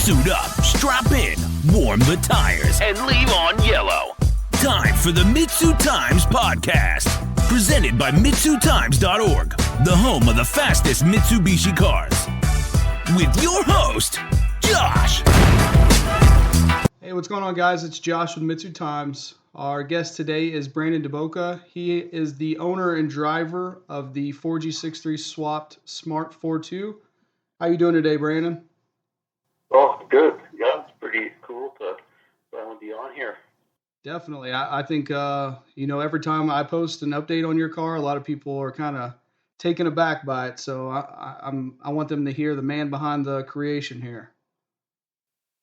Suit up, strap in, warm the tires, and leave on yellow. Time for the MitsuTimes podcast, presented by MitsuTimes.org, the home of the fastest Mitsubishi cars. With your host, Josh. Hey, what's going on, guys? It's Josh with MitsuTimes. Our guest today is Brandon DeBoca. He is the owner and driver of the 4G63 swapped Smart FourTwo. How you doing today, Brandon? Oh, good. Yeah, it's pretty cool to finally be on here. Definitely. I think, every time I post an update on your car, a lot of people are kind of taken aback by it. So I want them to hear the man behind the creation here.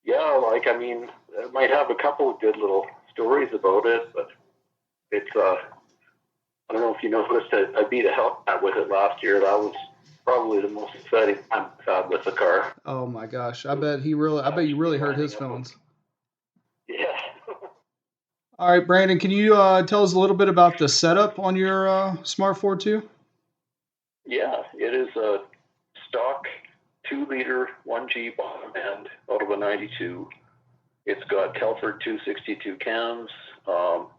Yeah, I might have a couple of good little stories about it, but it's, I don't know if you noticed that I beat a Hellcat with it last year. That was probably the most exciting time I've had with the car. Oh my gosh. I bet you really hurt his feelings. Yeah. All right, Brandon, can you tell us a little bit about the setup on your Smart FourTwo? Yeah, it is a stock 2-liter 1G bottom end out of a 92. It's got Telford 262 cams, some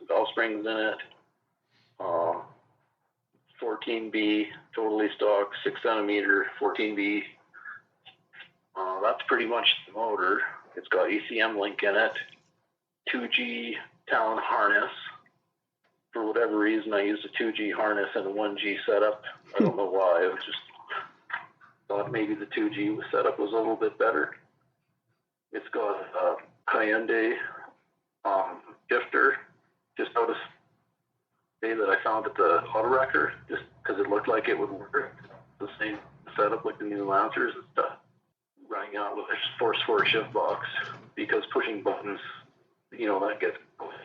valve springs in it, 14B, totally stock, 6 centimeter 14B. That's pretty much the motor. It's got ECM link in it, 2G Talon harness. For whatever reason, I used a 2G harness and a 1G setup. I don't know why. I just thought maybe the 2G setup was a little bit better. It's got a Hyundai shifter, just out of that I found at the auto wrecker, just because it looked like it would work. The same setup like the new Lancers and stuff. Running out with a Force 4 shift box, because pushing buttons, that gets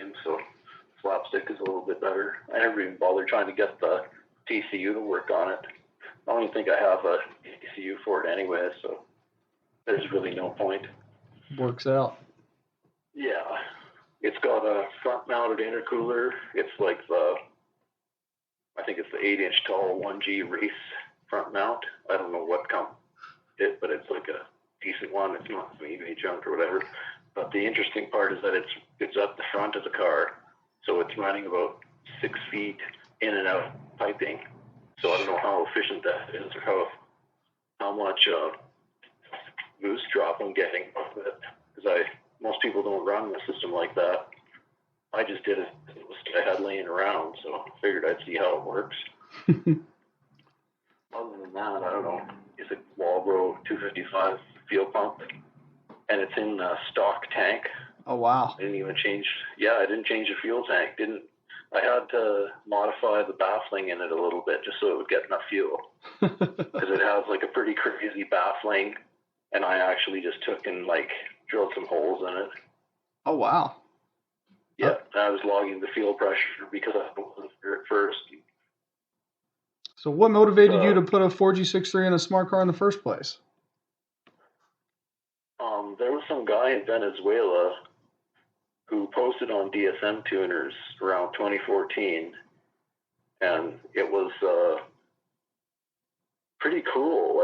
in, so slapstick is a little bit better. I never even bothered trying to get the TCU to work on it. I don't even think I have a TCU for it anyway, so there's really no point. Works out. Yeah. It's got a front-mounted intercooler. It's like I think it's the 8-inch tall 1G race front mount. I don't know what it, but it's like a decent one. It's not some eBay junk or whatever. But the interesting part is that it's at the front of the car, so it's running about 6 feet in and out piping. So I don't know how efficient that is, or how much boost drop I'm getting off of it, because most people don't run a system like that. I just did it. It was I had laying around, so I figured I'd see how it works. Other than that, I don't know. It's a Walbro 255 fuel pump, and it's in a stock tank. Oh wow! I didn't change the fuel tank. I had to modify the baffling in it a little bit just so it would get enough fuel, because it has like a pretty crazy baffling, and I actually just took and drilled some holes in it. Oh wow! Yeah, I was logging the fuel pressure because I wasn't there at first. So what motivated you to put a 4G63 in a smart car in the first place? There was some guy in Venezuela who posted on DSM tuners around 2014, and it was pretty cool.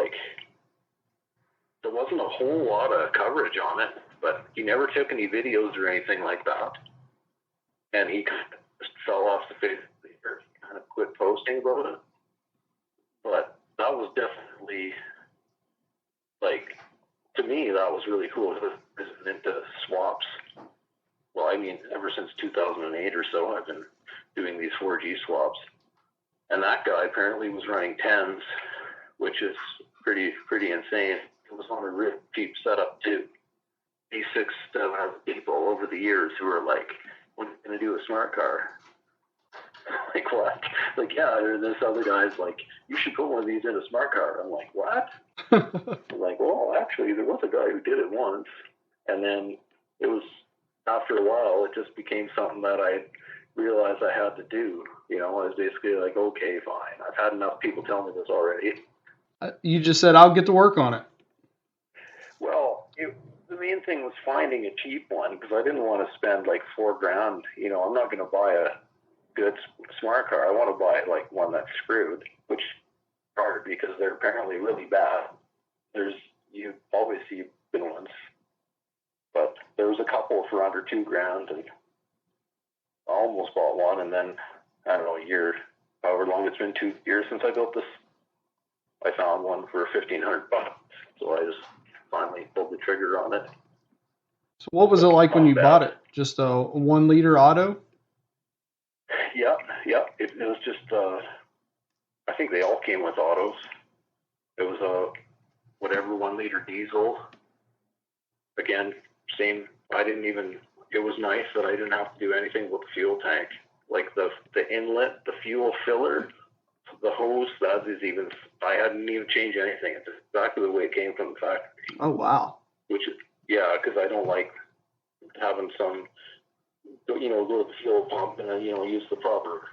There wasn't a whole lot of coverage on it, but he never took any videos or anything like that. And he kind of just fell off the face of the earth, kind of quit posting about it. But that was definitely, to me, that was really cool. I was into swaps. Well, ever since 2008 or so, I've been doing these 4G swaps. And that guy apparently was running 10s, which is pretty insane. It was on a real cheap setup, too. These 6-7 people over the years who are like, when are you going to do a smart car? What? There's other guys you should put one of these in a smart car. I'm like, what? I'm well, actually, there was a guy who did it once. And then it was, after a while, it just became something that I realized I had to do. I was basically okay, fine. I've had enough people tell me this already. You just said, I'll get to work on it. Well, the main thing was finding a cheap one, because I didn't want to spend $4,000. I'm not going to buy a good smart car. I want to buy one that's screwed, which is hard because they're apparently really bad. There's you always see good ones. But there was a couple for under $2,000, and I almost bought one, and then, I don't know, a year, however long it's been, 2 years since I built this, I found one for $1,500. So I just finally pulled the trigger on it. So what was it like when you bought it? Just a 1 liter auto? Yeah. It was just, I think they all came with autos. It was a whatever 1 liter diesel. Again, same. It was nice that I didn't have to do anything with the fuel tank. Like the inlet, the fuel filler, the hose, I hadn't even changed anything. It's exactly the way it came from the factory. Oh, wow. Which is, yeah, because I don't like having some, go to the fuel pump and, use the proper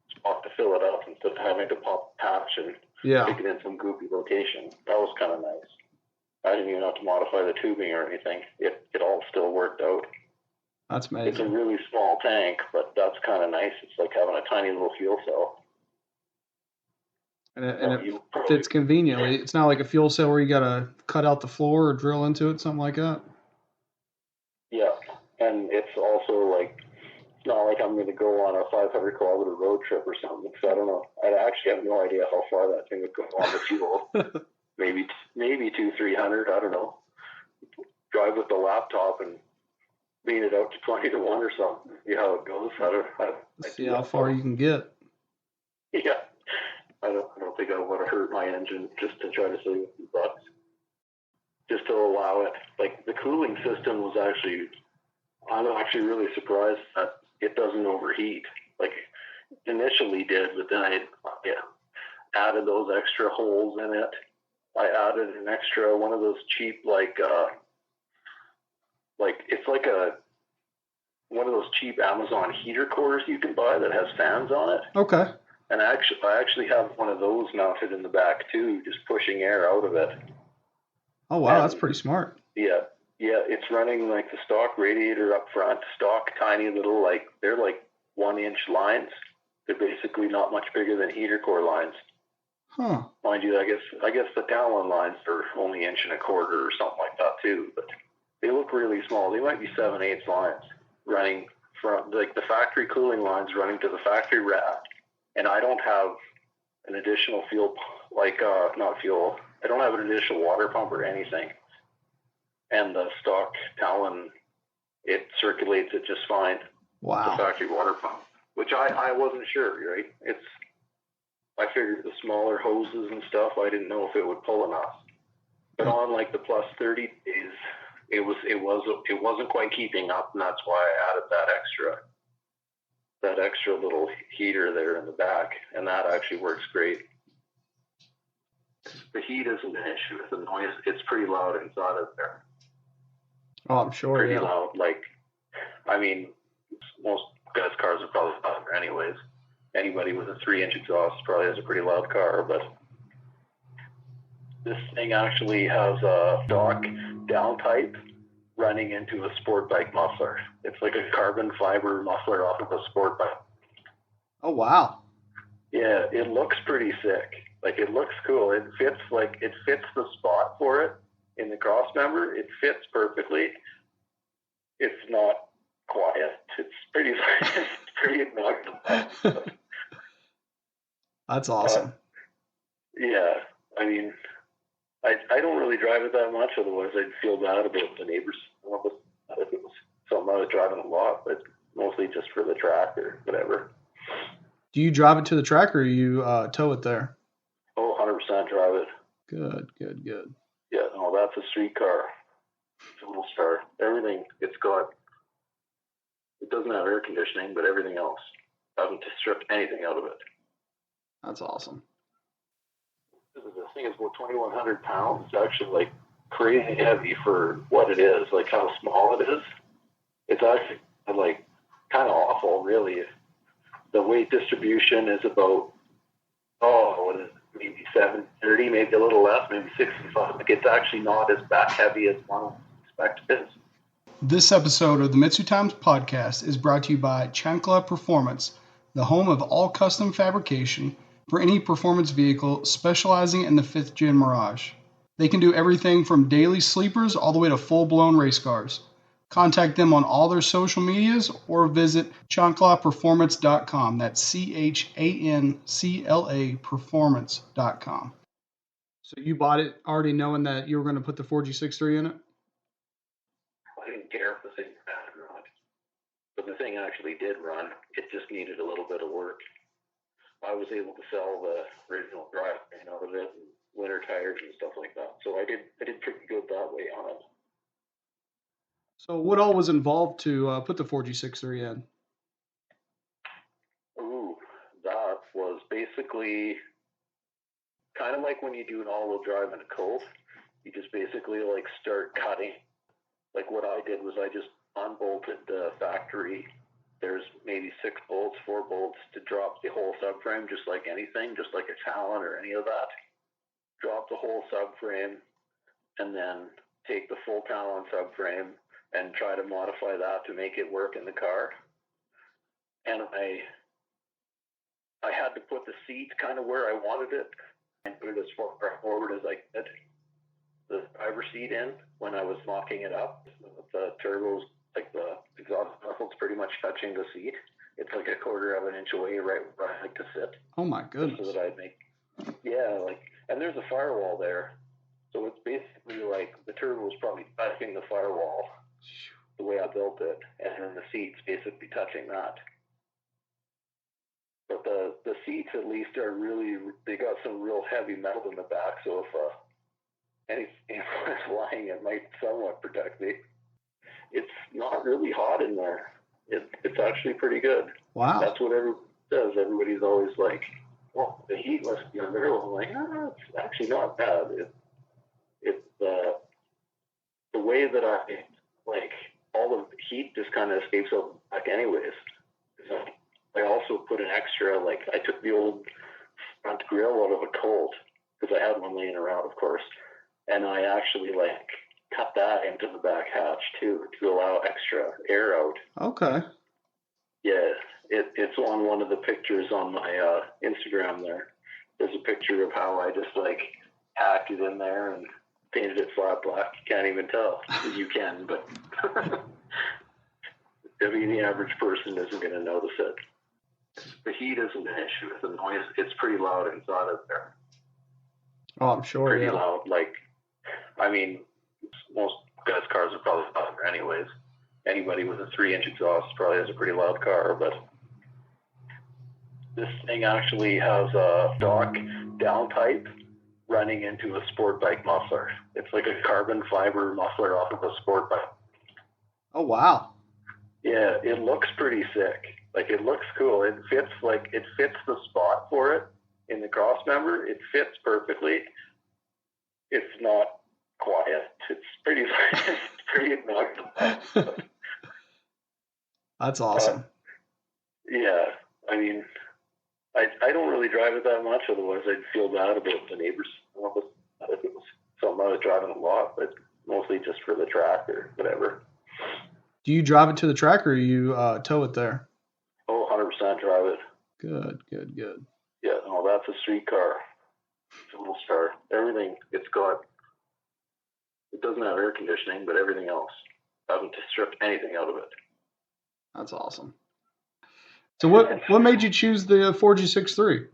spot to fill it up instead of having to pop patch and stick it in some goopy location. That was kind of nice. I didn't even have to modify the tubing or anything. It all still worked out. That's amazing. It's a really small tank, but that's kind of nice. It's like having a tiny little fuel cell. And it fits conveniently. It's not like a fuel cell where you got to cut out the floor or drill into it, something like that. Yeah, and it's also like, it's not like I'm going to go on a 500-kilometer road trip or something, because I don't know. I actually have no idea how far that thing would go on the fuel. maybe 200-300, I don't know. Drive with the laptop and beat it out to 20 to 1 or something. See how it goes. See how far you can get. Yeah. I don't think I want to hurt my engine just to try to save a few bucks. Just to allow it. Like, the cooling system was I'm actually really surprised that it doesn't overheat. Like, initially did, but then I added those extra holes in it. I added an extra one of those cheap, it's like one of those cheap Amazon heater cores you can buy that has fans on it. Okay. And I actually have one of those mounted in the back too, just pushing air out of it. Oh wow, that's pretty smart. Yeah, it's running like the stock radiator up front, stock tiny little, they're like 1-inch lines. They're basically not much bigger than heater core lines. Huh. Mind you, I guess the Talon lines are only 1.25 inches or something like that too, but they look really small. They might be 7/8 lines running from like the factory cooling lines running to the factory rack. And I don't have an additional fuel, not fuel. I don't have an additional water pump or anything. And the stock Talon, it circulates it just fine. Wow. The factory water pump, which I wasn't sure, right? I figured the smaller hoses and stuff, I didn't know if it would pull enough. But on like the plus 30 days, it wasn't quite keeping up, and that's why I added that extra little heater there in the back, and that actually works great. The heat isn't an issue. The noise, it's pretty loud inside of there. Oh, I'm sure. Pretty loud. Most guys' cars are probably louder anyways. Anybody with a 3-inch exhaust probably has a pretty loud car, but this thing actually has a stock down type running into a sport bike muffler. It's like a carbon fiber muffler off of a sport bike. Oh, wow. Yeah, it looks pretty sick. Like, it looks cool. It fits the spot for it in the cross member. It fits perfectly. It's not quiet. It's pretty obnoxious. That's awesome. Yeah, I mean, I don't really drive it that much, otherwise I'd feel bad about the neighbors if it was something I was driving a lot, but mostly just for the track or whatever. Do you drive it to the track or you tow it there? Oh, 100% drive it. Good. Yeah, no, that's a street car. It's a little star. Everything, it doesn't have air conditioning, but everything else. I haven't stripped anything out of it. That's awesome. This thing is about 2,100 pounds. It's actually like crazy heavy for what it is, like how small it is. It's actually like kind of awful, really. The weight distribution is about, maybe 730, maybe a little less, maybe 65. Like, it's actually not as back heavy as one would expect it is. This episode of the MitsuTimes podcast is brought to you by Chancla Performance, the home of all custom fabrication for any performance vehicle specializing in the 5th Gen Mirage. They can do everything from daily sleepers all the way to full-blown race cars. Contact them on all their social medias or visit chanclaperformance.com. That's CHANCLA performance.com. So you bought it already knowing that you were going to put the 4G63 in it? I didn't care if the thing ran or not. But the thing actually did run. It just needed a little bit of work. I was able to sell the original drivetrain out of it and winter tires and stuff like that. So I did pretty good that way on it. So what all was involved to put the 4G63 in? Ooh, that was basically kind of like when you do an all-wheel drive in a cove. You just basically like start cutting. Like what I did was I just unbolted the factory. There's maybe 4 bolts to drop the whole subframe, just like anything, just like a Talon or any of that. Drop the whole subframe and then take the full Talon subframe and try to modify that to make it work in the car. And I had to put the seat kind of where I wanted it and put it as far forward as I could. The driver's seat in when I was mocking it up. The turbos, like the exhaust muffle's pretty much touching the seat. It's like a quarter of an inch away right where I like to sit. Oh my goodness. So that I'd make, and there's a firewall there. So it's basically like the turbo is probably touching the firewall the way I built it, and then the seat's basically touching that. But the seats at least are they got some real heavy metal in the back, so if anything was flying, it might somewhat protect me. It's not really hot in there. It's actually pretty good. Wow. That's what everyone says. Everybody's always like, well, the heat must be unbearable. I'm like, no, it's actually not bad. It's the way that all the heat just kind of escapes out the back anyways. So I also put an extra, I took the old front grill out of a Colt, because I had one laying around, of course, and I actually, cut that into the back hatch, too, to allow extra air out. Okay. Yeah, it's on one of the pictures on my Instagram there. There's a picture of how I just, hacked it in there and painted it flat black. You can't even tell. You can, but I mean, the average person isn't going to notice it. The heat isn't an issue. The noise, it's pretty loud inside of there. Oh, I'm sure, pretty yeah. loud. I mean, most guys' cars are probably louder anyways. Anybody with a 3-inch exhaust probably has a pretty loud car, but this thing actually has a stock down pipe running into a sport bike muffler. It's like a carbon fiber muffler off of a sport bike. Oh, wow. Yeah, it looks pretty sick. It looks cool. It fits the spot for it in the cross member. It fits perfectly. It's not quiet. It's pretty obnoxious. That's awesome. Yeah, I mean, I don't really drive it that much, otherwise I'd feel bad about the neighbors if it was something I was driving a lot, but mostly just for the track or whatever. Do you drive it to the track or you tow it there? Oh, 100% drive it. Good. Yeah, no, that's a street car. It's a little car. Everything, it doesn't have air conditioning, but everything else. I haven't stripped anything out of it. That's awesome. So what made you choose the 4G63?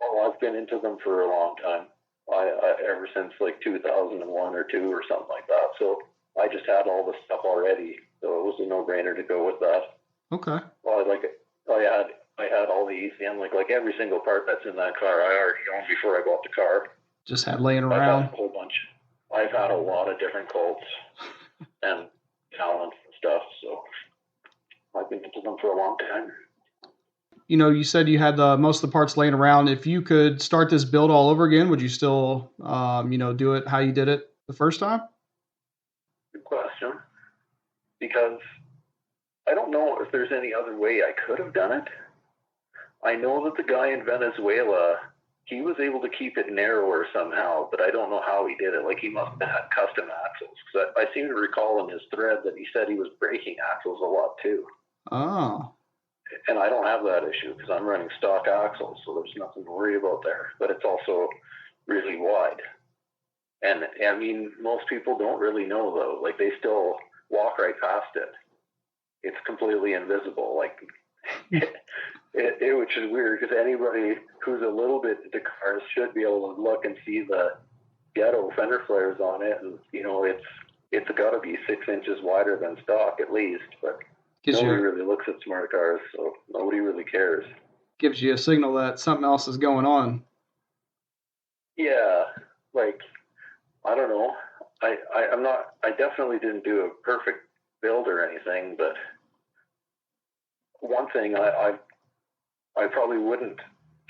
Oh, I've been into them for a long time. I ever since 2001 or 2 or something like that. So I just had all the stuff already, so it was a no-brainer to go with that. Okay. Well, I had all the ECM, like every single part that's in that car, I already owned before I bought the car. Just had laying around. I've had a whole bunch. I've had a lot of different Colts and Talents and stuff, so I've been into them for a long time. You said you had most of the parts laying around. If you could start this build all over again, would you still, do it how you did it the first time? Good question. Because I don't know if there's any other way I could have done it. I know that the guy in Venezuela, he was able to keep it narrower somehow, but I don't know how he did it. He must have had custom axles. Because I seem to recall in his thread that he said he was breaking axles a lot too. Oh. And I don't have that issue because I'm running stock axles, so there's nothing to worry about there. But it's also really wide. And I mean, most people don't really know though. Like they still walk right past it. It's completely invisible. Like which is weird because anybody who's a little bit into cars should be able to look and see the ghetto fender flares on it, and you know it's got to be 6 inches wider than stock at least. But nobody really looks at smart cars, so nobody really cares. Gives you a signal that something else is going on. Yeah, like I don't know. I definitely didn't do a perfect build or anything, but one thing I probably wouldn't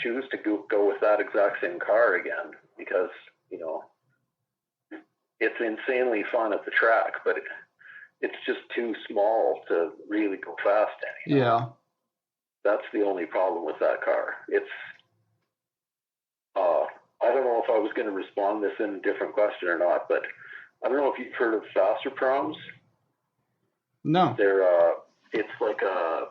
choose to go with that exact same car again because, you know, it's insanely fun at the track, but it's just too small to really go fast anymore. Yeah. That's the only problem with that car. It's, I don't know if I was going to respond this in a different question or not, but I don't know if you've heard of Faster Proms. No. They're, it's like a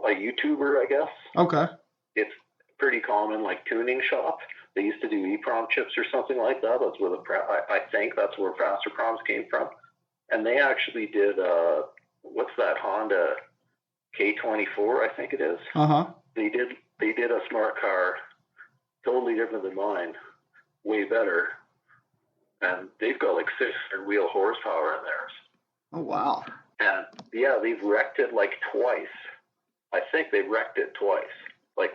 YouTuber, I guess. Okay. It's pretty common, like tuning shop. They used to do EEPROM chips or something like that. That's where I think that's where Faster Proms came from. And they actually did, what's that Honda K24, I think it is. Uh-huh. They did a smart car, totally different than mine, way better. And they've got like 600 wheel horsepower in theirs. Oh, wow. And yeah, they've wrecked it like twice. I think they wrecked it twice. Like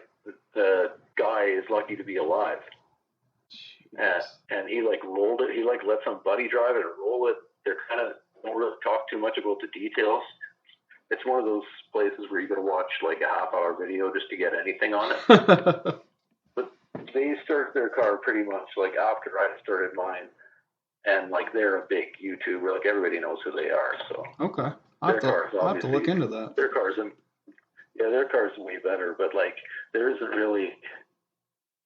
the guy is lucky to be alive. And he like rolled it. He like let some buddy drive it and roll it. They're kind of don't really talk too much about the details. It's one of those places where you got to watch like a half-hour video just to get anything on it. But they started their car pretty much like after I started mine, and like they're a big YouTuber. Like everybody knows who they are. So okay, I'll have to look into that. Their car's way better, but like there isn't really,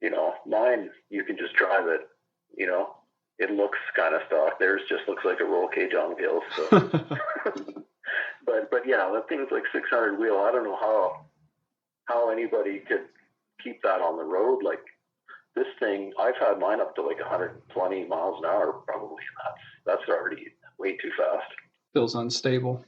you know, mine. You can just drive it. You know, it looks kind of stock. Theirs just looks like a roll cage on wheels. So. But yeah, that thing's like 600 wheel. I don't know how anybody could keep that on the road. Like this thing, I've had mine up to like 120 miles an hour probably. That's already way too fast. Feels unstable.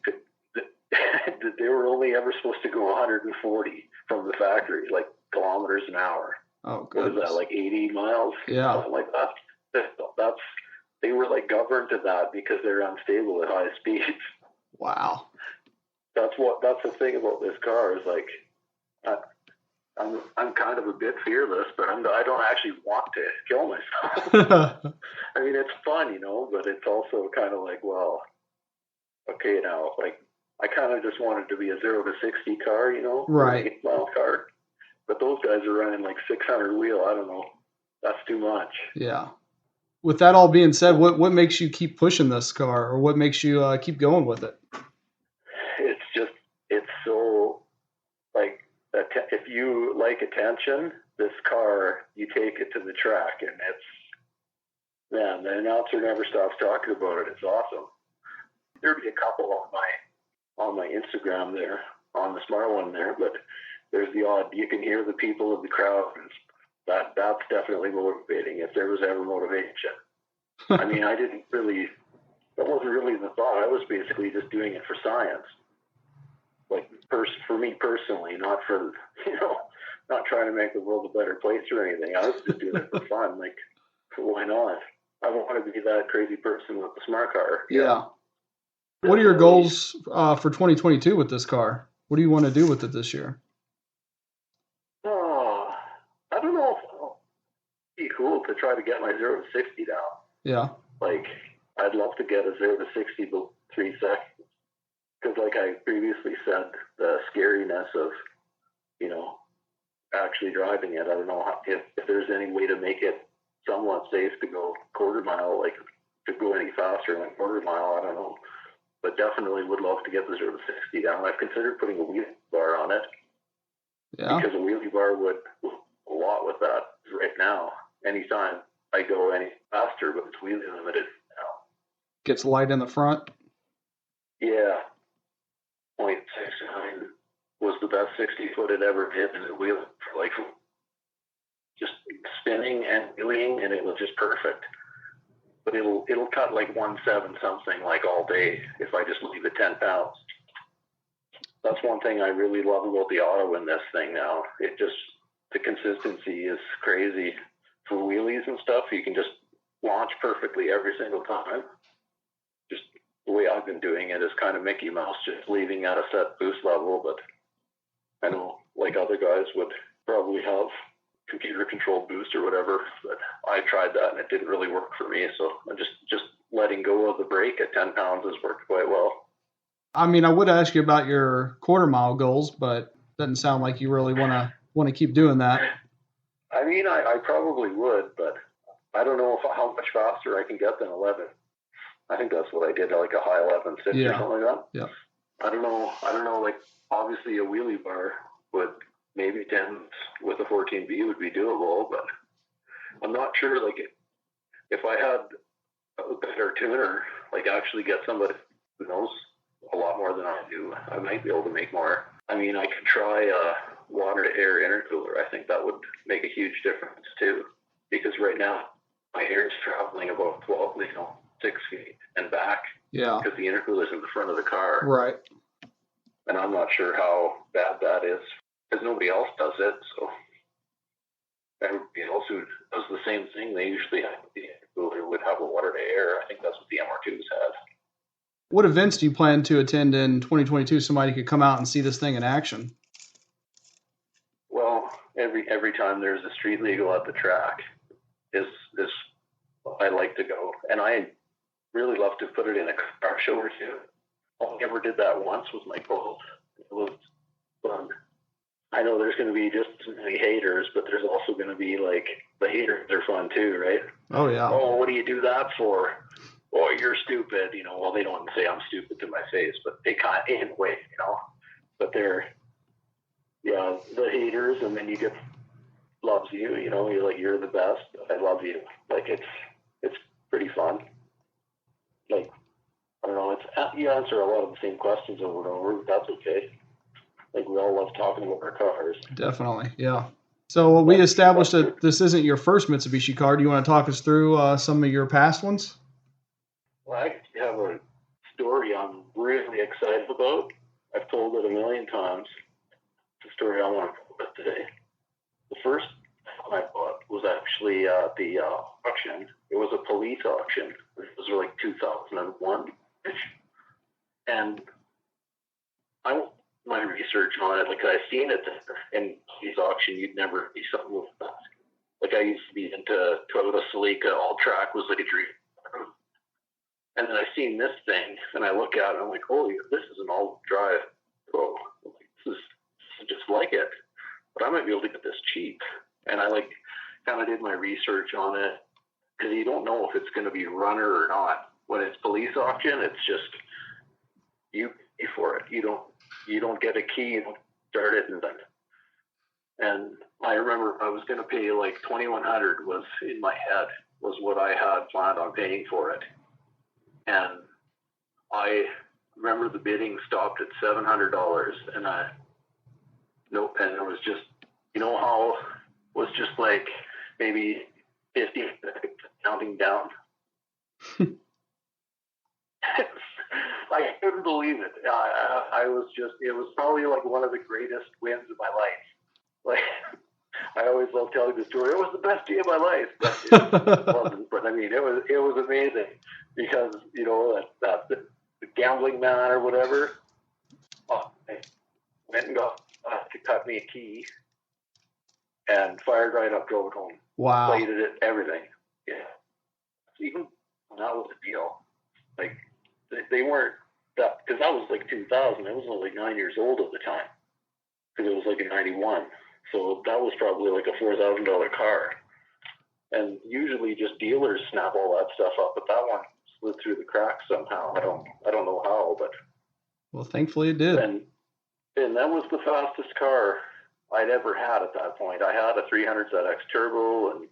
They were only ever supposed to go 140 from the factory, like kilometers an hour. Oh, goodness. What is that, like 80 miles? Yeah. Something like that. They were like governed to that because they're unstable at high speeds. Wow. That's the thing about this car is like, I'm kind of a bit fearless, but I don't actually want to kill myself. I mean, it's fun, you know, but it's also kind of like, well, okay, now, like, I kind of just wanted to be a 0 to 60 car, you know, right? 8-mile car. But those guys are running like 600 wheel. I don't know. That's too much. Yeah. With that all being said, what makes you keep pushing this car, or what makes you keep going with it? It's so, like, if you like attention, this car, you take it to the track, and man, the announcer never stops talking about it. It's awesome. There'd be a couple on my Instagram there, on the smart one there, but there's the odd, you can hear the people of the crowd, and that's definitely motivating, if there was ever motivation. I mean, that wasn't really the thought. I was basically just doing it for science. Like, for me personally, not for, you know, not trying to make the world a better place or anything. I was just doing it for fun. Like, why not? I want to be that crazy person with the smart car. Yeah. What are your goals for 2022 with this car? What do you want to do with it this year? Oh, I don't know. It'd be cool to try to get my 0 to 60 down. Yeah. Like, I'd love to get a 0 to 60 in 3 seconds. Because, like I previously said, the scariness of, you know, actually driving it. I don't know if there's any way to make it somewhat safe to go quarter mile, like to go any faster than quarter mile. I don't know. But definitely would love to get the 0 to 60 down. I've considered putting a wheelie bar on it. Yeah. Because a wheelie bar would a lot with that right now. Anytime I go any faster, but it's wheelie limited now. Gets light in the front. Yeah. 0.69 was the best 60 foot it ever did, and it wheeled for like just spinning and wheeling, and it was just perfect. But it'll cut like 1.7 something like all day if I just leave it 10 pounds. That's one thing I really love about the auto in this thing now. The consistency is crazy. For wheelies and stuff, you can just launch perfectly every single time. Just the way I've been doing it is kind of Mickey Mouse, just leaving at a set boost level. But I know like other guys would probably have computer controlled boost or whatever, but I tried that and it didn't really work for me. So I'm just letting go of the brake at 10 pounds has worked quite well. I mean, I would ask you about your quarter-mile goals, but doesn't sound like you really want to keep doing that. I mean, I probably would, but I don't know how much faster I can get than 11. I think that's what I did, like a high 11.6 or something like that. Yeah. I don't know. Like obviously a wheelie bar would maybe 10 with a 14B would be doable, but I'm not sure. Like if I had a better tuner, like actually get somebody who knows a lot more than I do, I might be able to make more. I mean, I could try a water to air intercooler. I think that would make a huge difference too, because right now my air is traveling about 6 feet and back. Yeah. Because the intercooler's in the front of the car. Right. And I'm not sure how bad that is because nobody else does it. So everybody else who does the same thing, they usually have the intercooler would have a water to air. I think that's what the MR2s had. What events do you plan to attend in 2022? Somebody could come out and see this thing in action. Well, every time there's a street legal at the track is I like to go, and I really love to put it in a car show or two. I ever did that once with my Colt. It was fun. I know there's going to be just as many haters, but there's also going to be like the haters are fun too, right? Oh yeah. Oh, what do you do that for? Oh, you're stupid. Well, they don't say I'm stupid to my face, but they kind of in a way, But they're the haters, and then you get loves you. You're like you're the best. I love you. Like it's pretty fun. Like I don't know. You answer a lot of the same questions over and over. But that's okay. Like we all love talking about our cars. Definitely, yeah. So we established that this isn't your first Mitsubishi car. Do you want to talk us through some of your past ones? Well, I have a story I'm really excited about. I've told it a million times. It's a story I want to tell with today. The first one I bought was actually at the auction. It was a police auction. It was like 2001-ish. And I did my research on it. Like, I seen it there. In police auction, you'd never see something like that. Like, I used to be into Toyota Celica. All track was like a dream. And then I seen this thing, and I look at it, and I'm like, holy, this is an all-wheel drive. Oh, this is just like it. But I might be able to get this cheap. And I kind of did my research on it, because you don't know if it's going to be runner or not. When it's police auction, it's just you pay for it. You don't get a key, you don't start it, and I remember I was going to pay like $2,100 was in my head, was what I had planned on paying for it. And I remember the bidding stopped at $700, and and it was just, how it was just like maybe 50 counting down. I couldn't believe it. I was just, it was probably like one of the greatest wins of my life. Like, I always love telling the story. It was the best day of my life, but it wasn't. But I mean, it was amazing because that the gambling man or whatever. I went and got to cut me a key and fired right up, drove it home. Wow. Plated it, everything. Yeah. Even that was a deal. Like, they weren't that, because that was like 2000. I was only like 9 years old at the time, because it was like a 91. So that was probably like a $4,000 car. And usually just dealers snap all that stuff up, but that one slid through the cracks somehow. I don't know how, but. Well, thankfully it did. And that was the fastest car I'd ever had at that point. I had a 300ZX Turbo and a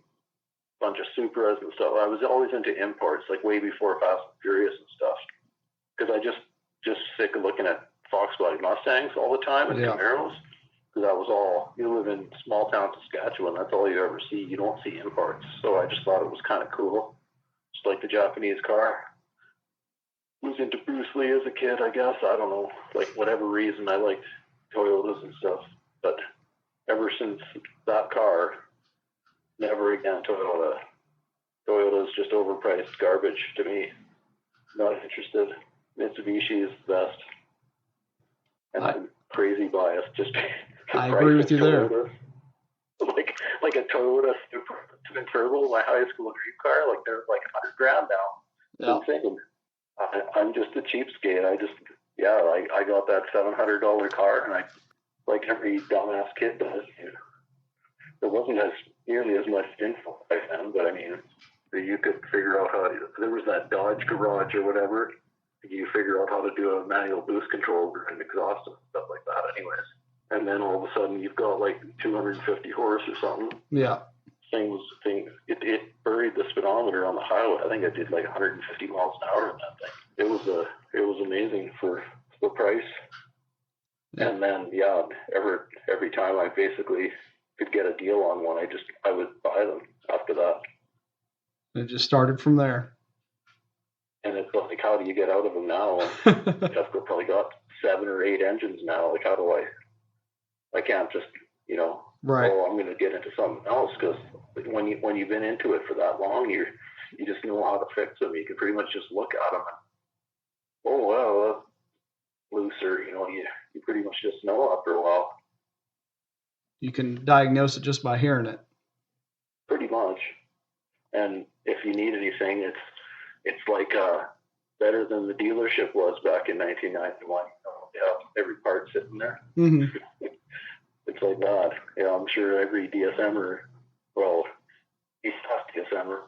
bunch of Supras and stuff. I was always into imports, like way before Fast and Furious and stuff. Because I just sick of looking at Fox body Mustangs all the time and Camaros. That was all. You live in small town Saskatchewan, that's all you ever see. You don't see imports. So I just thought it was kind of cool. Just like the Japanese car. Was into Bruce Lee as a kid, I guess. I don't know. Like, whatever reason, I liked Toyotas and stuff. But ever since that car, never again Toyota. Toyota's just overpriced garbage to me. Not interested. Mitsubishi is the best. And I'm crazy biased. Just I agree with you there. Like a Toyota Twin Turbo, my high school dream car, like they're like $100,000 now. Yeah. Insane. I'm just a cheapskate. I got that $700 car, and I, like every dumbass kid does. There wasn't nearly as much info back then, but I mean, you could figure out how. There was that Dodge Garage or whatever. You figure out how to do a manual boost control and exhaust and stuff like that, anyways. And then all of a sudden, you've got like 250 horse or something. Yeah. It buried the speedometer on the highway. I think I did like 150 miles an hour in that thing. It was amazing for the price. Yeah. And then every time I basically could get a deal on one, I would buy them after that. It just started from there. And it's like, how do you get out of them now? I've probably got 7 or 8 engines now. Like, how do I can't just, right. I'm going to get into something else, because when you've been into it for that long, you just know how to fix them. You can pretty much just look at them and, oh, well, that's looser. You pretty much just know after a while. You can diagnose it just by hearing it. Pretty much. And if you need anything, it's like better than the dealership was back in 1991. Every part sitting there. Mm-hmm. It's like that. I'm sure every DSMer, East DSMer,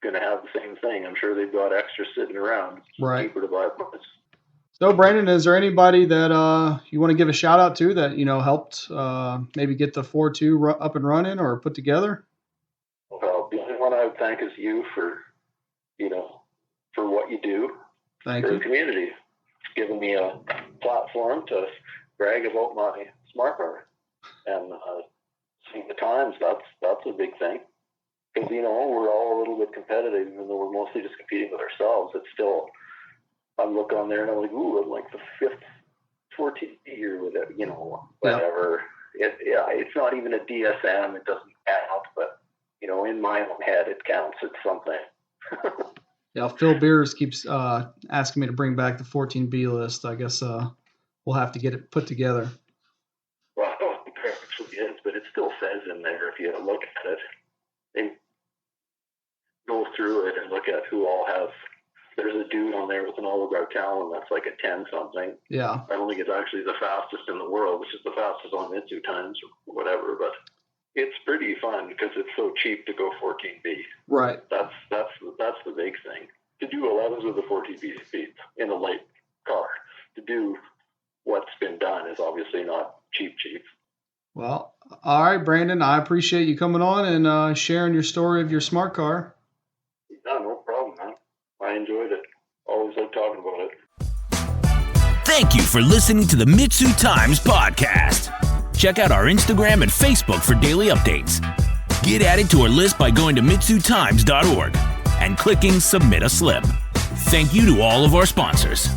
going to have the same thing. I'm sure they've got extra sitting around. Right. Cheaper to buy parts. So, Brandon, is there anybody that you want to give a shout out to that helped maybe get the FourTwo up and running or put together? Well, the only one I would thank is you for what you do. Thank for you. The community. It's given me a platform to brag about my smart car and seeing the times. That's a big thing, because we're all a little bit competitive, even though we're mostly just competing with ourselves. It's still, I look on there and I'm like, ooh, I'm like the 5th 14 year with it, whatever. Yeah. It's not even a DSM. It doesn't count, but in my own head, it counts. It's something. Yeah, Phil Beers keeps asking me to bring back the 14B list. I guess we'll have to get it put together. Well, I don't know if it actually is, but it still says in there, if you look at it, and go through it and look at who all has. There's a dude on there with an Oliver Talon that's like a 10 something. Yeah. I don't think it's actually the fastest in the world, which is the fastest on MitsuTimes or whatever, but it's pretty fun because it's so cheap to go 14B. Right. That's the big thing. To do 11s with a 14B speed in a light car, to do what's been done is obviously not cheap. Well, all right, Brandon, I appreciate you coming on and sharing your story of your smart car. Yeah, no problem, man. I enjoyed it. Always like talking about it. Thank you for listening to the MitsuTimes podcast. Check out our Instagram and Facebook for daily updates. Get added to our list by going to MitsuTimes.org and clicking Submit a Slip. Thank you to all of our sponsors.